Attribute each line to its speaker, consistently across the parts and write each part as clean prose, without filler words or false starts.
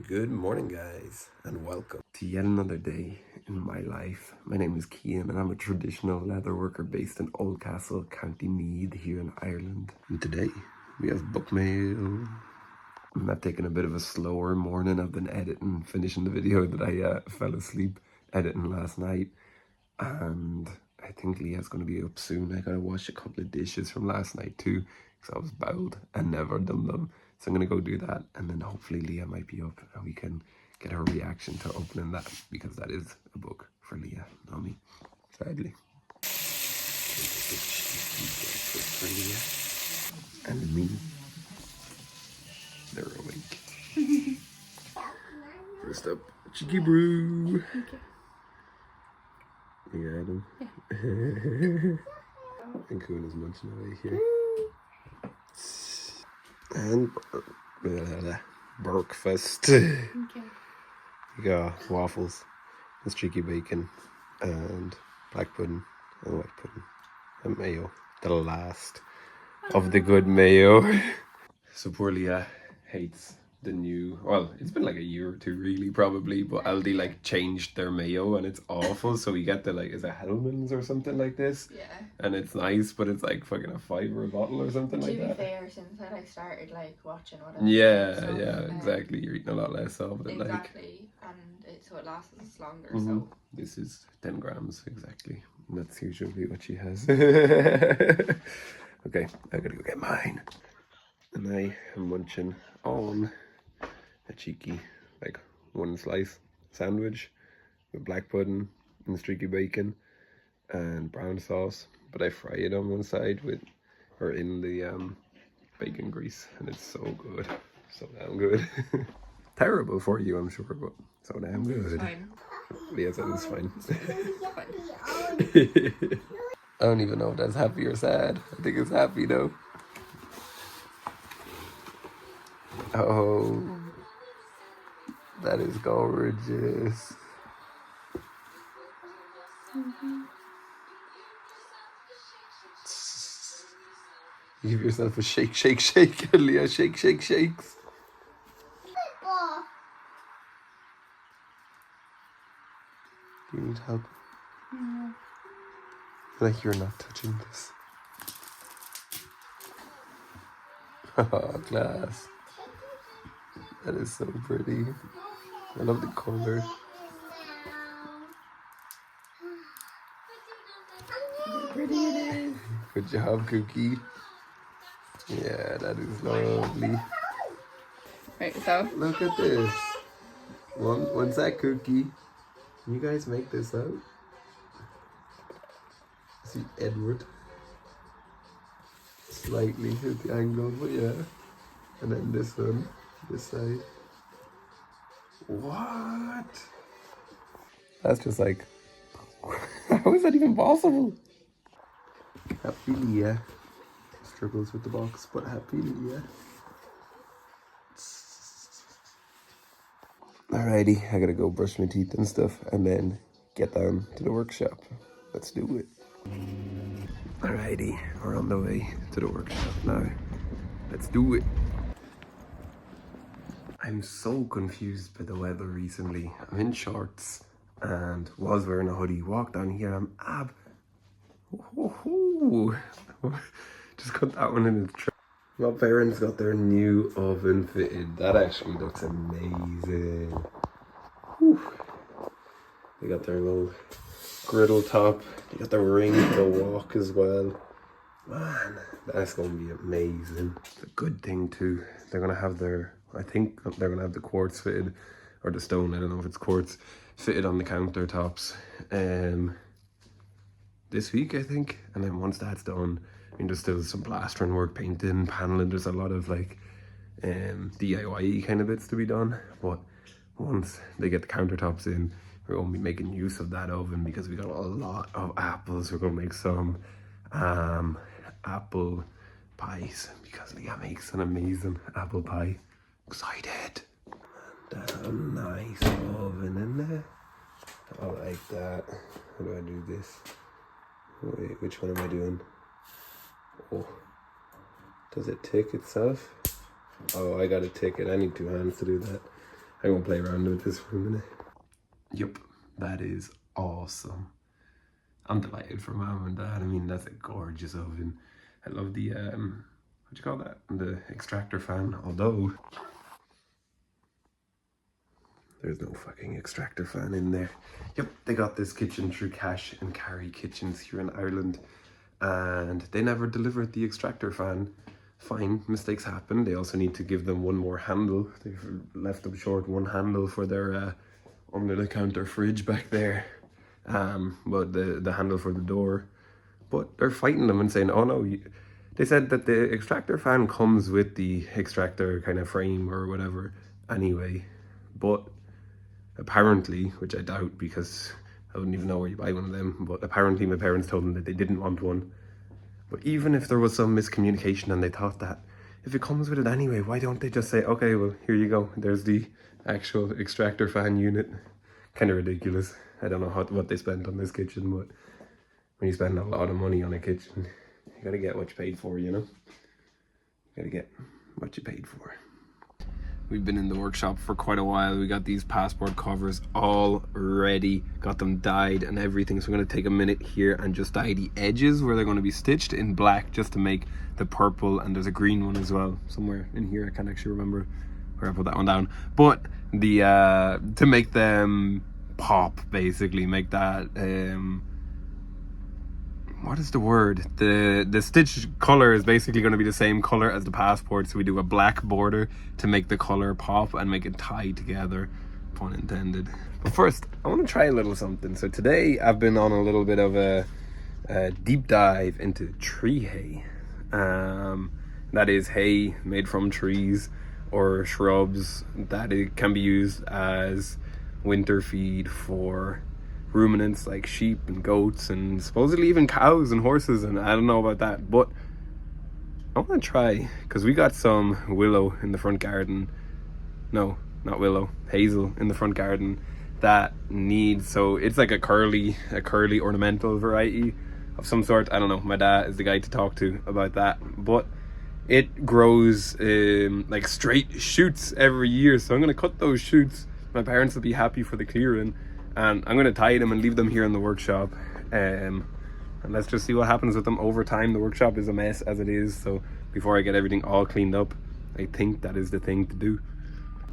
Speaker 1: Good morning, guys, and welcome to yet another day in my life. My name is Cian, and I'm a traditional leather worker based in Oldcastle, County Meath, here in Ireland. And today we have book mail. I've taken a bit of a slower morning. I've been finishing the video that I fell asleep editing last night, and I think Leah's going to be up soon. I gotta wash a couple of dishes from last night too, because I was bowled and never done them. So I'm gonna go do that, and then hopefully Leah might be up and we can get her reaction to opening that, because that is a book for Leah, not me, sadly. For Leah and me. They're awake. First up, cheeky brew.
Speaker 2: Okay.
Speaker 1: You got him?
Speaker 2: Yeah.
Speaker 1: And Kuhn is munching away here. And breakfast.
Speaker 2: Okay.
Speaker 1: You got waffles, and streaky bacon, and black pudding, and white pudding, and mayo. The last of the good mayo. So poor Leah hates the new, well, it's been like a year or two really probably, but Aldi like changed their mayo and it's awful. So we get the like, is it Hellman's or something like this?
Speaker 2: Yeah.
Speaker 1: And it's nice, but it's like fucking $5 a bottle or something like that.
Speaker 2: To be fair, since I started like watching whatever.
Speaker 1: Yeah, exactly. You're eating a lot less of it.
Speaker 2: Exactly, and so it lasts us longer.
Speaker 1: Mm-hmm.
Speaker 2: So
Speaker 1: this is 10 grams exactly. And that's usually what she has. Okay, I gotta go get mine. And I am munching on a cheeky, like, one slice sandwich with black pudding and streaky bacon and brown sauce. But I fry it on one side or in the bacon grease, and it's so good. So damn good. Terrible for you, I'm sure, but so damn good.
Speaker 2: it's fine.
Speaker 1: Yes, that is fine.
Speaker 2: Fine.
Speaker 1: I don't even know if that's happy or sad. I think it's happy though. Oh, that is gorgeous. Give yourself a shake, shake, shake, Leah. Shake, shake, shakes. Do you need help?
Speaker 2: No.
Speaker 1: Like you're not touching this. Oh, class. That is so pretty. I love the color.
Speaker 2: How pretty it is.
Speaker 1: Good job, Cookie. Yeah, that is lovely.
Speaker 2: Right, so
Speaker 1: Look at this. One's that Cookie. Can you guys make this out? See Edward. Slightly at the angle, but yeah. And then this one, this side. What? That's just like, how is that even possible? Happy Leah. Struggles with the box, but happy Leah. Alrighty, I gotta go brush my teeth and stuff and then get down to the workshop. Let's do it. Alrighty, we're on the way to the workshop now. Let's do it. I'm so confused by the weather recently. I'm in shorts and was wearing a hoodie. Walk down here, I'm just got that one in the truck. My parents got their new oven fitted. That actually looks amazing. Whew. They got their little griddle top. They got the ring for the wok as well. Man, that's gonna be amazing. It's a good thing too. They're gonna have I think they're gonna have the quartz fitted, or the stone, I don't know if it's quartz, fitted on the countertops this week, I think. And then once that's done, I mean, there's still some plastering work, painting, paneling. There's a lot of like DIY kind of bits to be done. But once they get the countertops in, we're going to be making use of that oven because we got a lot of apples. We're going to make some apple pies because Leah makes an amazing apple pie. Excited. Damn nice oven in there. I like that. How do I do this? Wait, which one am I doing? Oh, does it tick itself? Oh, I gotta tick it. I need two hands to do that. I won't play around with this for a minute. Yup, that is awesome. I'm delighted for mom and dad. I mean, that's a gorgeous oven. I love the, what do you call that? The extractor fan, although there's no fucking extractor fan in there. Yep, they got this kitchen through Cash and Carry Kitchens here in Ireland, and they never delivered the extractor fan. Fine, mistakes happen. They also need to give them one more handle. They've left them short one handle for their under the counter fridge back there. But the handle for the door. But they're fighting them and saying, oh no, they said that the extractor fan comes with the extractor kind of frame or whatever anyway. But apparently, which I doubt because I wouldn't even know where you buy one of them, but apparently my parents told them that they didn't want one. But even if there was some miscommunication and they thought that, if it comes with it anyway, why don't they just say, okay, well, here you go. There's the actual extractor fan unit. Kind of ridiculous. I don't know what they spent on this kitchen, but when you spend a lot of money on a kitchen, you gotta get what you paid for, you know? You gotta get what you paid for. We've been in the workshop for quite a while. We got these passport covers all ready, got them dyed and everything. So I'm gonna take a minute here and just dye the edges where they're gonna be stitched in black just to make the purple, and there's a green one as well somewhere in here. I can't actually remember where I put that one down. But the to make them pop, basically, make that what is the word? The stitch color is basically going to be the same color as the passport, so we do a black border to make the color pop and make it tie together, pun intended. But first, I want to try a little something. So today I've been on a little bit of a deep dive into tree hay. That is hay made from trees or shrubs that it can be used as winter feed for ruminants like sheep and goats and supposedly even cows and horses, and I don't know about that, but I want to try because we got some willow in the front garden. No, not willow, hazel in the front garden that needs, so it's like a curly ornamental variety of some sort. I don't know, my dad is the guy to talk to about that, but it grows like straight shoots every year, so I'm going to cut those shoots. My parents will be happy for the clearing, and I'm going to tie them and leave them here in the workshop, and let's just see what happens with them over time. The workshop is a mess as it is, so before I get everything all cleaned up, I think that is the thing to do.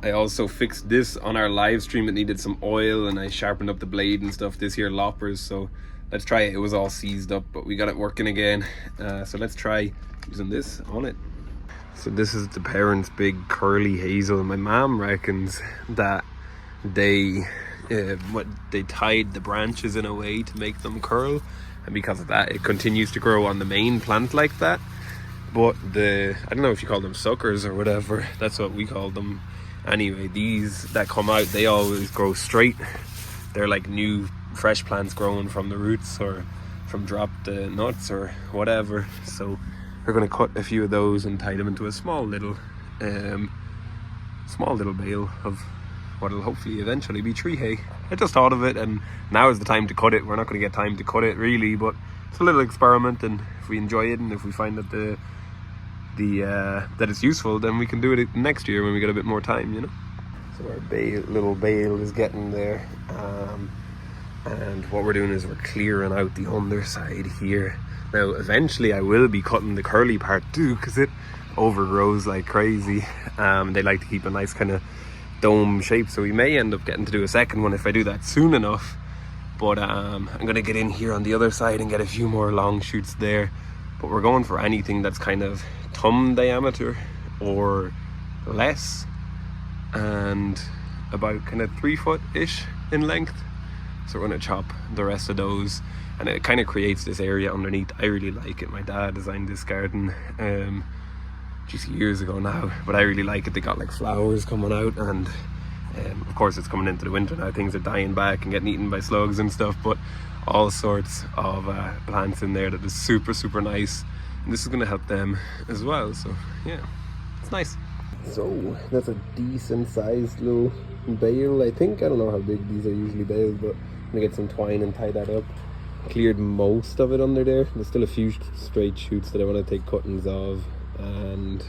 Speaker 1: I also fixed this on our live stream. It needed some oil, and I sharpened up the blade and stuff, this here loppers, so let's try it. It was all seized up, but we got it working again, so let's try using this on it. So this is the parents' big curly hazel, and my mom reckons that they tied the branches in a way to make them curl, and because of that it continues to grow on the main plant like that. But I don't know if you call them suckers or whatever, that's what we call them anyway. These that come out, they always grow straight. They're like new fresh plants growing from the roots or from dropped nuts or whatever. So we're going to cut a few of those and tie them into a small little bale of what will hopefully eventually be tree hay. I just thought of it, and now is the time to cut it. We're not going to get time to cut it really, but it's a little experiment, and if we enjoy it and if we find that that it's useful, then we can do it next year when we get a bit more time, you know. So our little bale is getting there, and what we're doing is we're clearing out the underside here. Now eventually I will be cutting the curly part too, because it overgrows like crazy. They like to keep a nice kind of dome shape, so we may end up getting to do a second one if I do that soon enough. But I'm gonna get in here on the other side and get a few more long shoots there. But we're going for anything that's kind of thumb diameter or less, and about kind of 3 foot ish in length. So we're gonna chop the rest of those, and it kind of creates this area underneath. I really like it. My dad designed this garden just years ago now, but I really like it. They got like flowers coming out, and of course it's coming into the winter now. Things are dying back and getting eaten by slugs and stuff, but all sorts of plants in there that is super nice, and this is going to help them as well. So yeah, it's nice. So that's a decent sized little bale, I think. I don't know how big these are usually bales, but I'm gonna get some twine and tie that up. Cleared most of it under there. There's still a few straight shoots that I want to take cuttings of and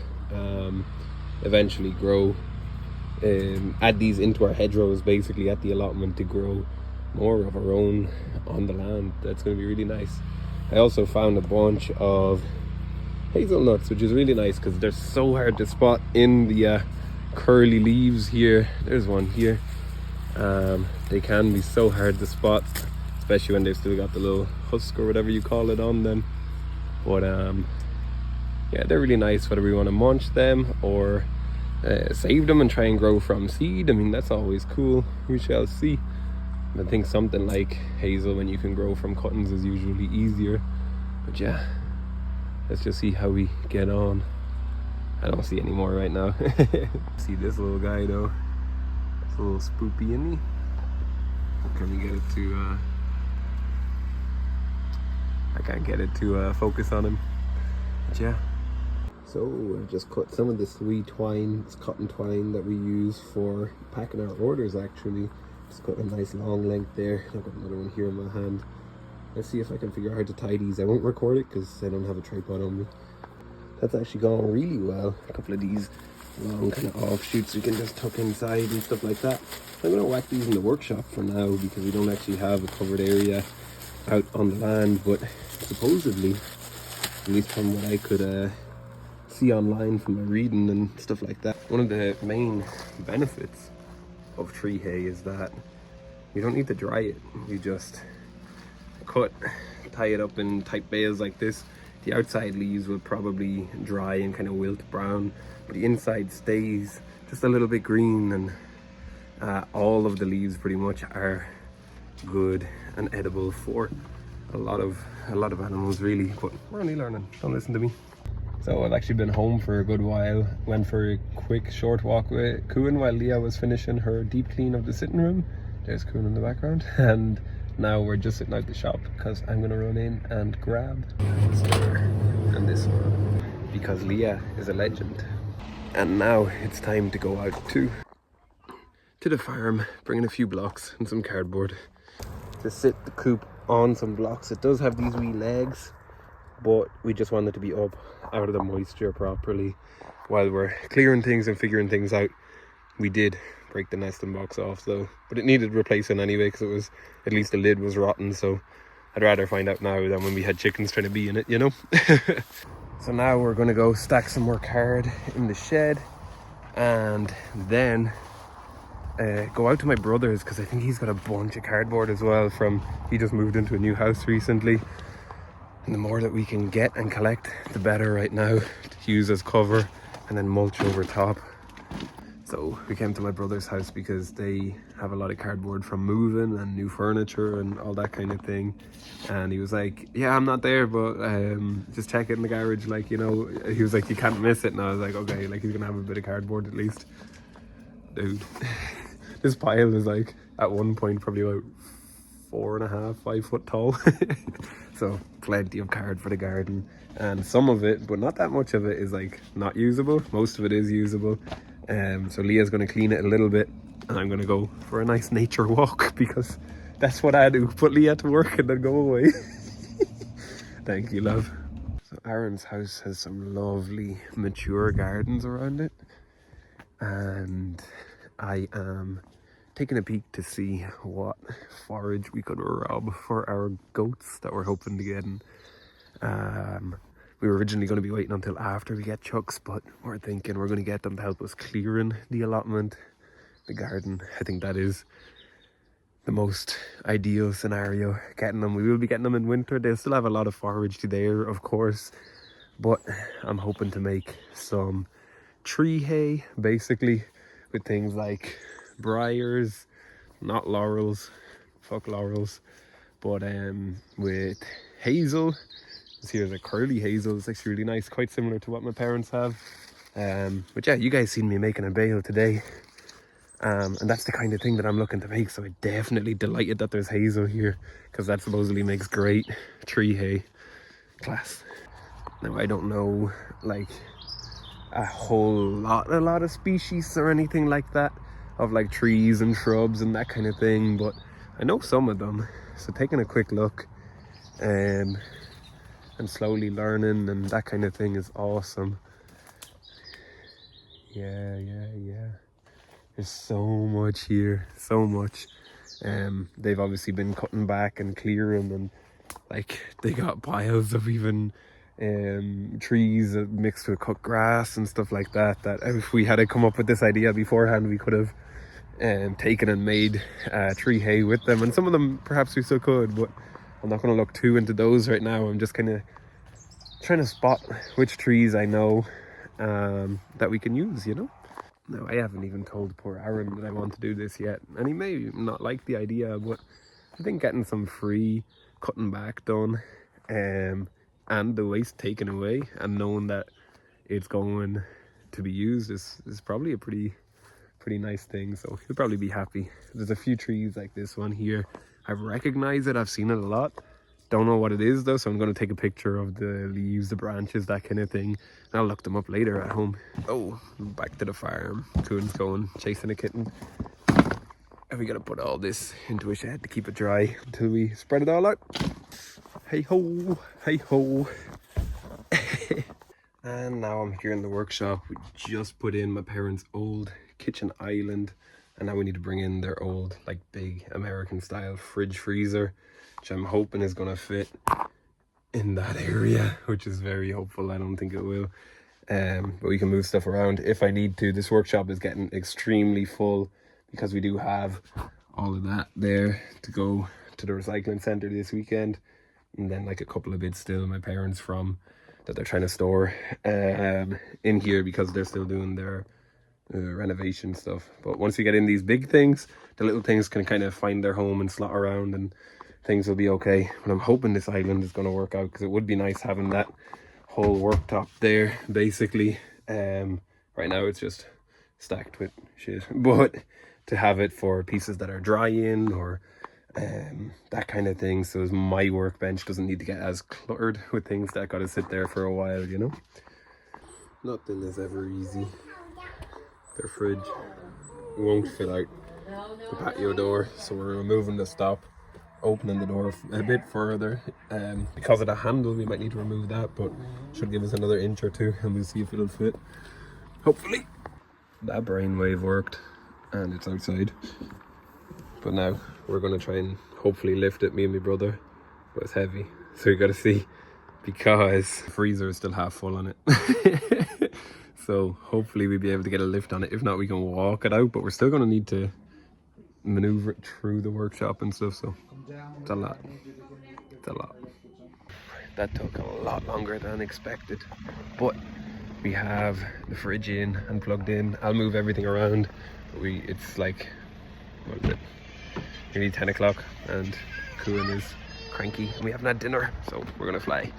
Speaker 1: eventually grow add these into our hedgerows basically at the allotment to grow more of our own on the land. That's going to be really nice. I also found a bunch of hazelnuts, which is really nice because they're so hard to spot in the curly leaves here. There's one here. They can be so hard to spot, especially when they've still got the little husk or whatever you call it on them. But yeah, they're really nice whether we want to munch them or save them and try and grow from seed. I mean, that's always cool. We shall see. I think something like hazel, when you can grow from cuttings, is usually easier. But yeah, let's just see how we get on. I don't see any more right now. See this little guy though. It's a little spoopy in me. Can we get it to I can't get it to focus on him. But yeah. So I just cut some of this wee twine, this cotton twine that we use for packing our orders actually. Just got a nice long length there. I've got another one here in my hand. Let's see if I can figure out how to tie these. I won't record it because I don't have a tripod on me. That's actually gone really well. A couple of these long kind of offshoots you can just tuck inside and stuff like that. I'm going to whack these in the workshop for now because we don't actually have a covered area out on the land, but supposedly, at least from what I could see online from my reading and stuff like that, one of the main benefits of tree hay is that you don't need to dry it. You just tie it up in tight bales like this. The outside leaves will probably dry and kind of wilt brown, but the inside stays just a little bit green, and all of the leaves pretty much are good and edible for a lot of animals really. But we're only learning, don't listen to me. So I've actually been home for a good while. Went for a quick short walk with Kuan while Leah was finishing her deep clean of the sitting room. There's Kuan in the background. And now we're just sitting out the shop because I'm gonna run in and grab this door and this one because Leah is a legend. And now it's time to go out to the farm, bring in a few blocks and some cardboard to sit the coop on some blocks. It does have these wee legs, but we just want it to be up out of the moisture properly while we're clearing things and figuring things out. We did break the nesting box off though, but it needed replacing anyway because it was, at least the lid was rotten, so I'd rather find out now than when we had chickens trying to be in it, you know. So now we're gonna go stack some more card in the shed and then go out to my brother's because I think he's got a bunch of cardboard as well from, he just moved into a new house recently. And the more that we can get and collect, the better right now, to use as cover and then mulch over top. So we came to my brother's house because they have a lot of cardboard from moving and new furniture and all that kind of thing. And he was like, yeah, I'm not there, but just check it in the garage, like, you know. He was like, you can't miss it. And I was like, okay, like he's gonna have a bit of cardboard at least. Dude, this pile is like at one point probably about 4.5, 5 foot tall. So plenty of card for the garden, and some of it, but not that much of it, is like not usable. Most of it is usable. So Leah's going to clean it a little bit and I'm going to go for a nice nature walk because that's what I do, put Leah to work and then go away. Thank you, love. So Aaron's house has some lovely mature gardens around it, and I am taking a peek to see what forage we could rob for our goats that we're hoping to get in. We were originally going to be waiting until after we get chucks, but we're thinking we're going to get them to help us clearing the allotment, the garden. I think that is the most ideal scenario, getting them. We will be getting them in winter. They'll still have a lot of forage to there, of course, but I'm hoping to make some tree hay, basically, with things like briars, not laurels, fuck laurels, but with hazel. This here is a curly hazel. It's actually really nice, quite similar to what my parents have. But yeah, you guys seen me making a bale today, and that's the kind of thing that I'm looking to make. So I'm definitely delighted that there's hazel here, because that supposedly makes great tree hay. Class. Now I don't know like a lot of species or anything like that of like trees and shrubs and that kind of thing, but I know some of them. So taking a quick look and slowly learning and that kind of thing is awesome. Yeah. There's so much here, so much. They've obviously been cutting back and clearing, and like they got piles of even trees mixed with cut grass and stuff like that. That if we had come up with this idea beforehand, we could have taken and made tree hay with them. And some of them perhaps we still could, but I'm not going to look too into those right now. I'm just kind of trying to spot which trees I know that we can use, you know. No, I haven't even told poor Aaron that I want to do this yet, and he may not like the idea, but I think getting some free cutting back done and the waste taken away and knowing that it's going to be used is probably a pretty nice thing. So he'll probably be happy. There's a few trees like this one here. I've recognized it, I've seen it a lot. Don't know what it is though, so I'm going to take a picture of the leaves, the branches, that kind of thing. And I'll look them up later at home. Oh, back to the farm. Coon's going, chasing a kitten. And we got to put all this into a shed to keep it dry until we spread it all out. Hey ho, hey ho. And now I'm here in the workshop. We just put in my parents' old kitchen island, and now we need to bring in their old, like, big American style fridge freezer, which I'm hoping is gonna fit in that area, which is very hopeful. I don't think it will, but we can move stuff around if I need to. This workshop is getting extremely full because we do have all of that there to go to the recycling center this weekend, and then like a couple of bits still my parents from that they're trying to store in here because they're still doing their renovation stuff. But once you get in these big things, the little things can kind of find their home and slot around, and things will be okay. But I'm hoping this island is going to work out, because it would be nice having that whole worktop there basically. Right now it's just stacked with shit, but to have it for pieces that are drying or that kind of thing, so my workbench doesn't need to get as cluttered with things that got to sit there for a while, you know. Nothing is ever easy. Their fridge won't fit out the patio door, so we're removing the stop, opening the door a bit further. Because of the handle we might need to remove that, but should give us another inch or two and we'll see if it'll fit, hopefully. That brainwave worked and it's outside, but now we're going to try and hopefully lift it, me and my brother, but it's heavy, so we got to see, because the freezer is still half full on it. So hopefully we'll be able to get a lift on it. If not, we can walk it out, but we're still going to need to maneuver it through the workshop and stuff, so it's a lot. It's a lot. That took a lot longer than expected, but we have the fridge in and plugged in. I'll move everything around. It's like, what is it, nearly 10 o'clock, and Kuan is cranky and we haven't had dinner, so we're gonna fly.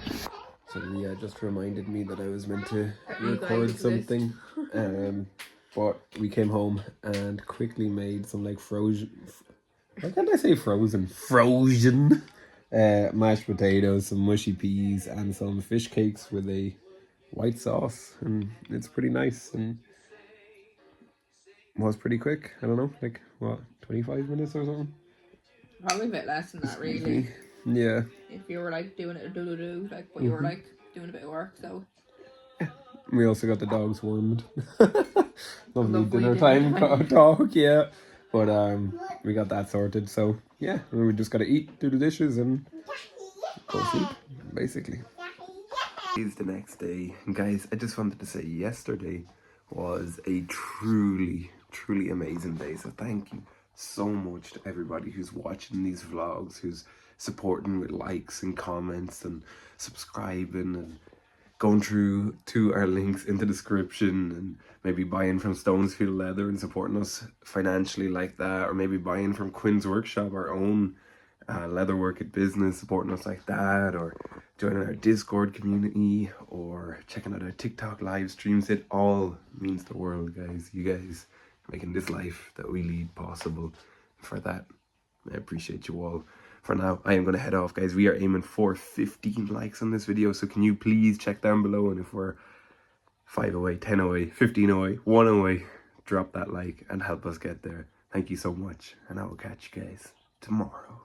Speaker 1: So Leah just reminded me that I was meant to record something, but we came home and quickly made some like frozen, why can't I say frozen? Frozen mashed potatoes, some mushy peas, and some fish cakes with a white sauce, and it's pretty nice and was pretty quick. I don't know, like what, 25 minutes or something?
Speaker 2: Probably a bit less than that, really.
Speaker 1: Yeah.
Speaker 2: If you were like doing it like, but you were like doing a bit of work, so.
Speaker 1: We also got the dogs warmed. Lovely dinner time talk, yeah. But we got that sorted, so yeah, we just gotta eat, do the dishes, and go sleep, basically. It's the next day, and guys, I just wanted to say yesterday was a truly amazing day, so thank you so much to everybody who's watching these vlogs, who's supporting with likes and comments and subscribing and going through to our links in the description, and maybe buying from Stonesfield Leather and supporting us financially like that, or maybe buying from Quinn's Workshop, our own leatherwork at business, supporting us like that, or joining our Discord community, or checking out our TikTok live streams. It all means the world, guys. You guys are making this life that we lead possible. For that, I appreciate you all. For now, I am going to head off, guys. We are aiming for 15 likes on this video, so can you please check down below, and if we're 5 away, 10 away, 15 away, 1 away, drop that like and help us get there. Thank you so much, and I will catch you guys tomorrow.